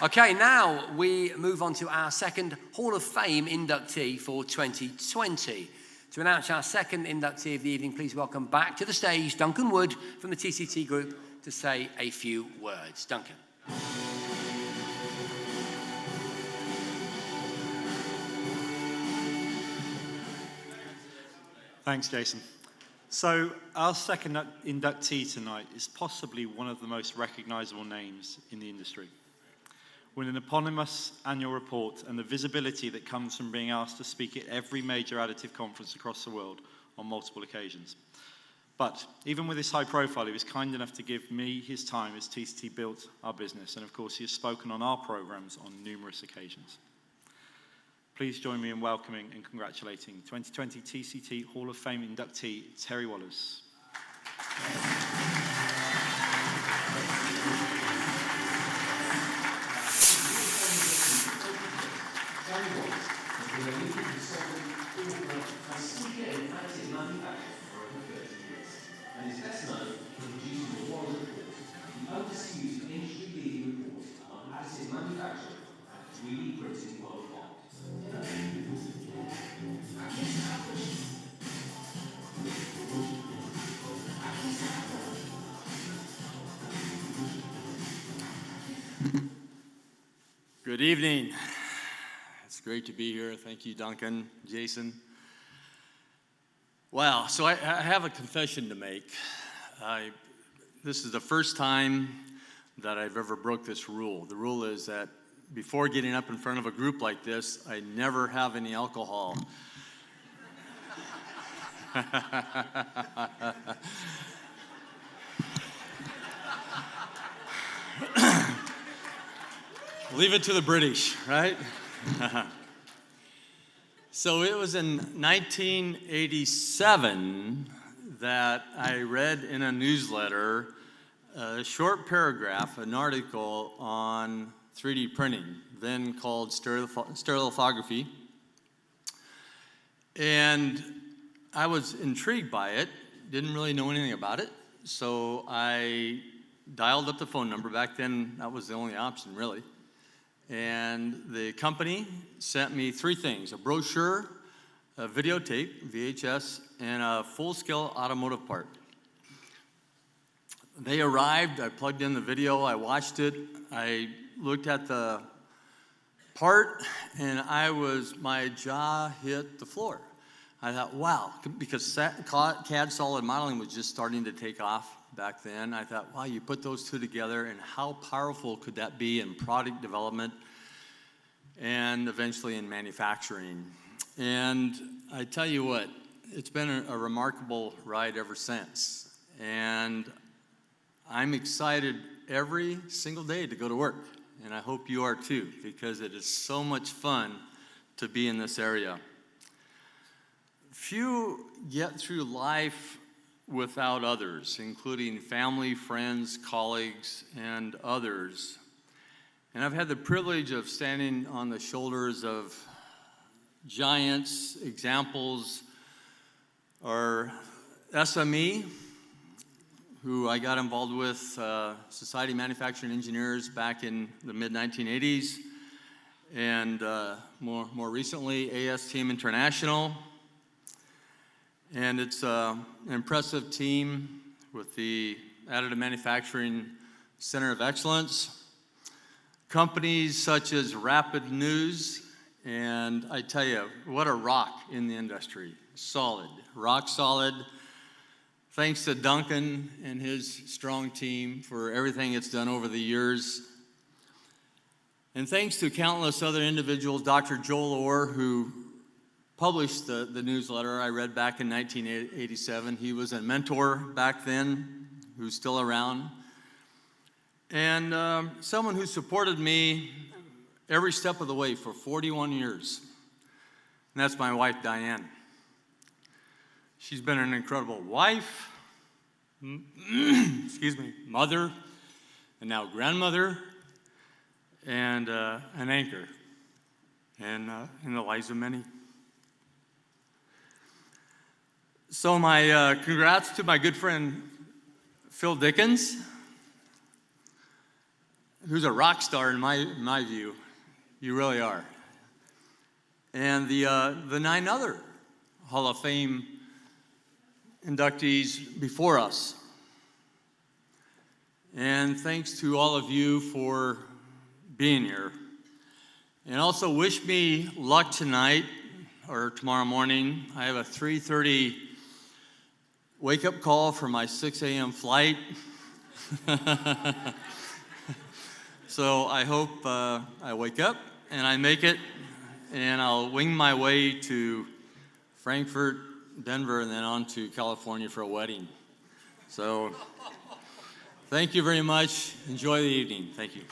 Okay, now we move on to our second Hall of Fame inductee for 2020. To announce our second inductee of the evening, please welcome back to the stage Duncan Wood from the TCT Group to say a few words. Duncan. Thanks, Jason. So our second inductee tonight is possibly one of the most recognizable names in the industry. With an eponymous annual report and the visibility that comes from being asked to speak at every major additive conference across the world on multiple occasions. But even with his high profile, he was kind enough to give me his time as TCT built our business, and of course he has spoken on our programs on numerous occasions. Please join me in welcoming and congratulating 2020 TCT Hall of Fame inductee, Terry Wohlers. And is best known for producing the Wohlers Report, the undisputed industry-leading report on additive manufacturing and 3D printing worldwide. Good evening. It's great to be here. Thank you, Duncan, Jason. Wow, so I have a confession to make. This is the first time that I've ever broke this rule. The rule is that before getting up in front of a group like this, I never have any alcohol. Leave it to the British, right? So it was in 1987 that I read in a newsletter a short paragraph, an article on 3D printing, then called stereolithography. And I was intrigued by it, didn't really know anything about it, so I dialed up the phone number. Back then, that was the only option, really. And the company sent me three things: a brochure, a videotape, VHS, and a full-scale automotive part. They arrived, I plugged in the video, I watched it, I looked at the part, and my jaw hit the floor. I thought, wow, because CAD solid modeling was just starting to take off back then. I thought, wow, you put those two together, and how powerful could that be in product development and eventually in manufacturing? And I tell you what, it's been a remarkable ride ever since. And I'm excited every single day to go to work. And I hope you are too, because it is so much fun to be in this area. Few get through life without others, including family, friends, colleagues, and others. And I've had the privilege of standing on the shoulders of giants. Examples are SME, who I got involved with, Society of Manufacturing Engineers back in the mid-1980s, and more recently, AS Team International. And it's an impressive team with the Additive Manufacturing Center of Excellence. Companies such as Rapid News, and I tell you, what a rock in the industry. Solid, rock solid. Thanks to Duncan and his strong team for everything it's done over the years. And thanks to countless other individuals, Dr. Joel Orr, who published the newsletter I read back in 1987. He was a mentor back then, who's still around. And someone who supported me every step of the way for 41 years. And that's my wife, Diane. She's been an incredible wife, mother, and now grandmother, and an anchor in the lives of many. So my congrats to my good friend Phil Dickens. who's a rock star in my view. You really are. And the 9 other Hall of Fame inductees before us. And thanks to all of you for being here. And also wish me luck tonight or tomorrow morning. I have a 3:30 wake-up call for my 6 a.m. flight. So I hope I wake up and I make it, and I'll wing my way to Frankfurt, Denver, and then on to California for a wedding. So thank you very much. Enjoy the evening. Thank you.